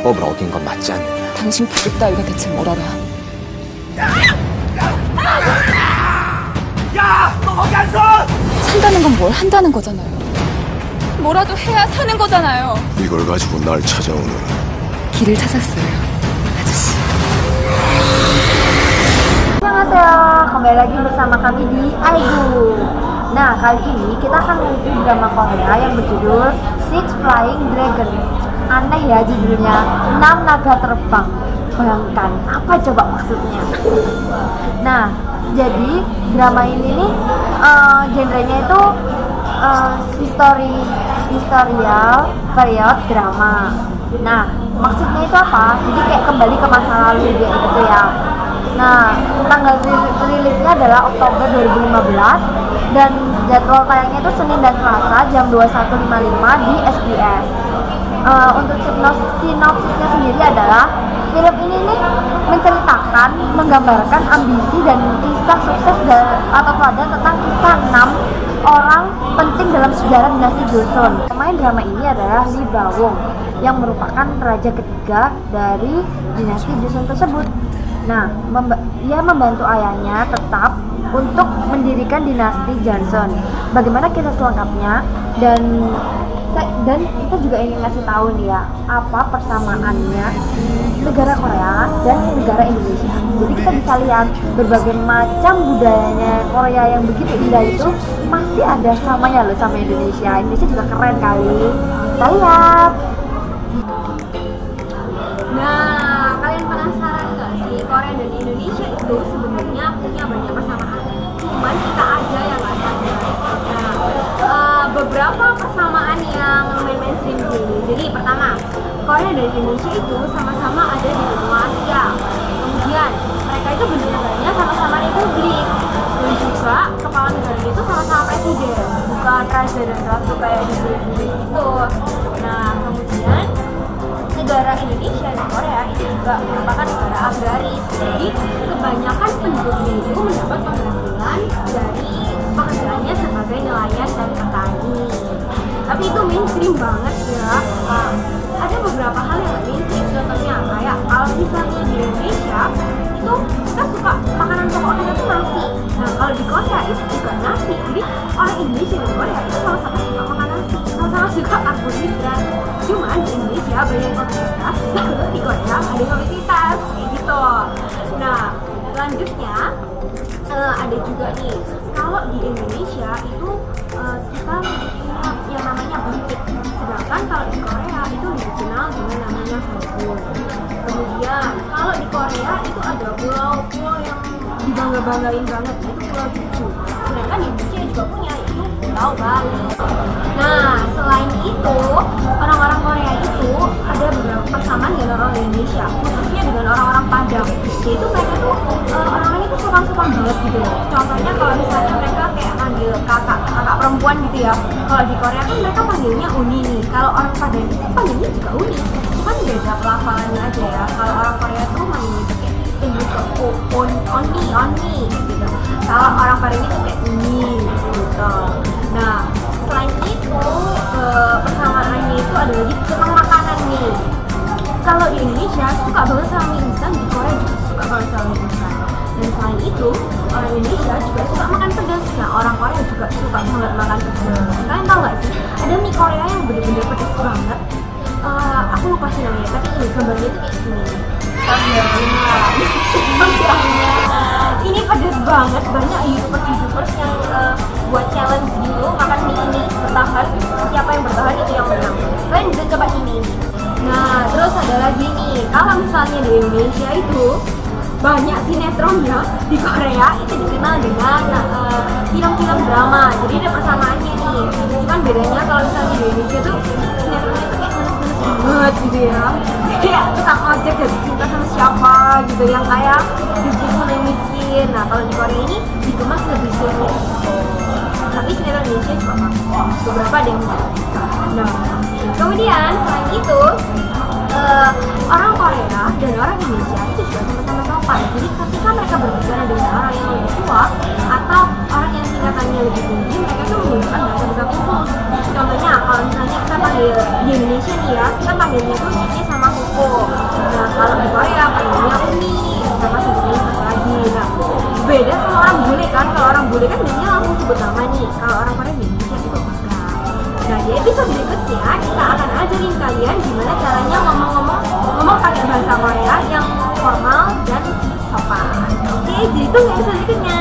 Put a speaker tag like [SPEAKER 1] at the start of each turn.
[SPEAKER 1] 합법을 어긴 건 맞지 않느냐.
[SPEAKER 2] 당신 부족 따위가 대체 뭘 알아?
[SPEAKER 3] 야! 너 거기 안 서!
[SPEAKER 2] 산다는 건 뭘 한다는 거잖아요. 뭐라도 해야 사는 거잖아요.
[SPEAKER 4] 이걸 가지고 날 찾아오는
[SPEAKER 2] 길을 찾았어요, 아저씨.
[SPEAKER 5] Annyeonghaseyo, kembali lagi bersama kami di Aigu. Nah, kali ini kita akan review drama Korea yang berjudul Six Flying Dragon. Aneh ya judulnya, 6 naga terbang. Bayangkan, apa coba maksudnya? Nah, jadi drama ini nih genrenya itu historial period drama. Nah, maksudnya itu apa? Jadi kayak kembali ke masa lalu gitu ya. Nah, tanggal rilisnya adalah Oktober 2015 dan jadwal tayangnya itu Senin dan Selasa jam 21.55 di SBS. Untuk sinopsisnya sendiri adalah film ini nih menceritakan, menggambarkan ambisi dan kisah sukses atau teladan tentang kisah 6 orang penting dalam sejarah dinasti Joseon. Pemain drama ini adalah Lee Ba-won yang merupakan raja ketiga dari dinasti Joseon tersebut. Nah, ia membantu ayahnya tetap untuk mendirikan dinasti Joseon. Bagaimana kisah selengkapnya dan kita juga ingin ngasih tahu nih ya, apa persamaannya negara Korea dan negara Indonesia. Jadi kita bisa lihat berbagai macam budayanya Korea yang begitu indah itu masih ada samanya loh sama Indonesia. Indonesia juga keren kali. Kita lihat.
[SPEAKER 6] Nah, kalian penasaran nggak sih Korea dan Indonesia itu sebenarnya punya banyak persamaan? Cuman kita aja yang nggak sadar. Nah, beberapa persamaan yang mainstream di sini. Jadi pertama, Korea dan Indonesia itu sama-sama ada di benua Asia. Kemudian mereka itu bentuknya sama-sama republik. Dan juga kepala negara itu sama-sama presiden, bukan raja dan ratu kayak di sini gitu. Nah, kemudian negara Indonesia dan Korea itu juga merupakan negara agraris. Jadi kebanyakan penduduknya itu mendapat penghasilan dari pekerjaannya sebagai nelayan dan petani. Tapi itu mainstream banget ya. Ada beberapa hal yang mainstream, contohnya kayak kalau misalnya di Indonesia itu kita suka makanan pokok kita itu nasi. Nah, kalau di Korea itu juga nasi. Jadi orang Indonesia dan Korea itu sama-sama suka makan nasi, sama-sama suka karbohidrat. Cuman di Indonesia banyak obesitas, lalu di Korea ada obesitas kayak gitu. Nah, selanjutnya ada juga nih, kalau di Indonesia itu kita punya yang namanya buntut, sedangkan kalau di Korea itu dikenal dengan namanya Hangul. Kemudian kalau di Korea itu ada pulau-pulau yang dibangga-banggain banget, itu Pulau Jeju. Sedangkan di Indonesia juga punya, itu Pulau Bali. Nah, selain itu orang-orang Korea itu ada beberapa persamaan dengan orang Indonesia, khususnya dengan orang-orang Padang. Yaitu mereka tuh orang-orangnya tuh sopan-sopan banget gitu loh. Contohnya kalau misalnya mereka kayak manggil kakak perempuan gitu ya. Kalau di Korea kan mereka panggilnya Uni nih. Kalau orang Padang itu panggilnya juga Uni. Cuman beda pelafalannya aja ya. Kalau orang Korea tuh manggilnya tuh kayak tinggi ke Oni gitu. Kalau orang Padang itu kayak Uni gitu. Nah, selain itu persamaannya itu ada lagi tentang makanan nih. Kalau di Indonesia suka banget sama mie instan, di Korea juga suka banget sama mie instan. Dan selain itu orang Indonesia juga suka makan pedas. Nah, orang Korea juga suka banget makan pedas. Kalian tahu nggak sih ada mie Korea yang bener-bener pedas banget? Aku lupa sih namanya, tapi ini gambarnya itu kayak gini. Ini pedas banget, banyak youtubers yang buat challenge gitu makan mie ini bertahan, siapa yang bertahan itu yang menang. Kalian bisa coba ini. Nah, terus ada lagi nih, kalau misalnya di Indonesia itu banyak sinetronnya, di Korea itu dikenal dengan film-film drama. Jadi ada persamaannya nih. Cuman bedanya kalau misalnya di Indonesia tuh sinetronnya tuh kayak manis-manis banget gitu ya. Kayak tukang ojek jatuh cinta sama siapa gitu, yang kayak disusun yang miskin. Nah, kalau di Korea ini dikemas lebih serius. Tapi sinetron Indonesia juga bagus. Beberapa ada yang enggak. Nah, kemudian selain itu orang Korea dan orang Indonesia itu juga sama-sama sopan. Jadi ketika mereka berbicara dengan orang yang lebih tua atau orang yang tingkatannya lebih tinggi, mereka tuh menggunakan bahasa khusus. Contohnya kalau misalnya kita panggil di Indonesia nih ya, kita panggilnya tuh Cici sama Kuku. Oko. Nah kalau di Korea panggilnya Uni sama sebutnya satu lagi. Nah beda sama orang bule kan, kalau orang bule kan biasanya langsung sebut nama nih, kalau orang Korea di Indonesia itu enggak. Nah di episode berikutnya kita akan ajarin kalian gimana caranya ngomong pakai bahasa Korea yang formal dan sopan. Oke, jadi tunggu episode berikutnya.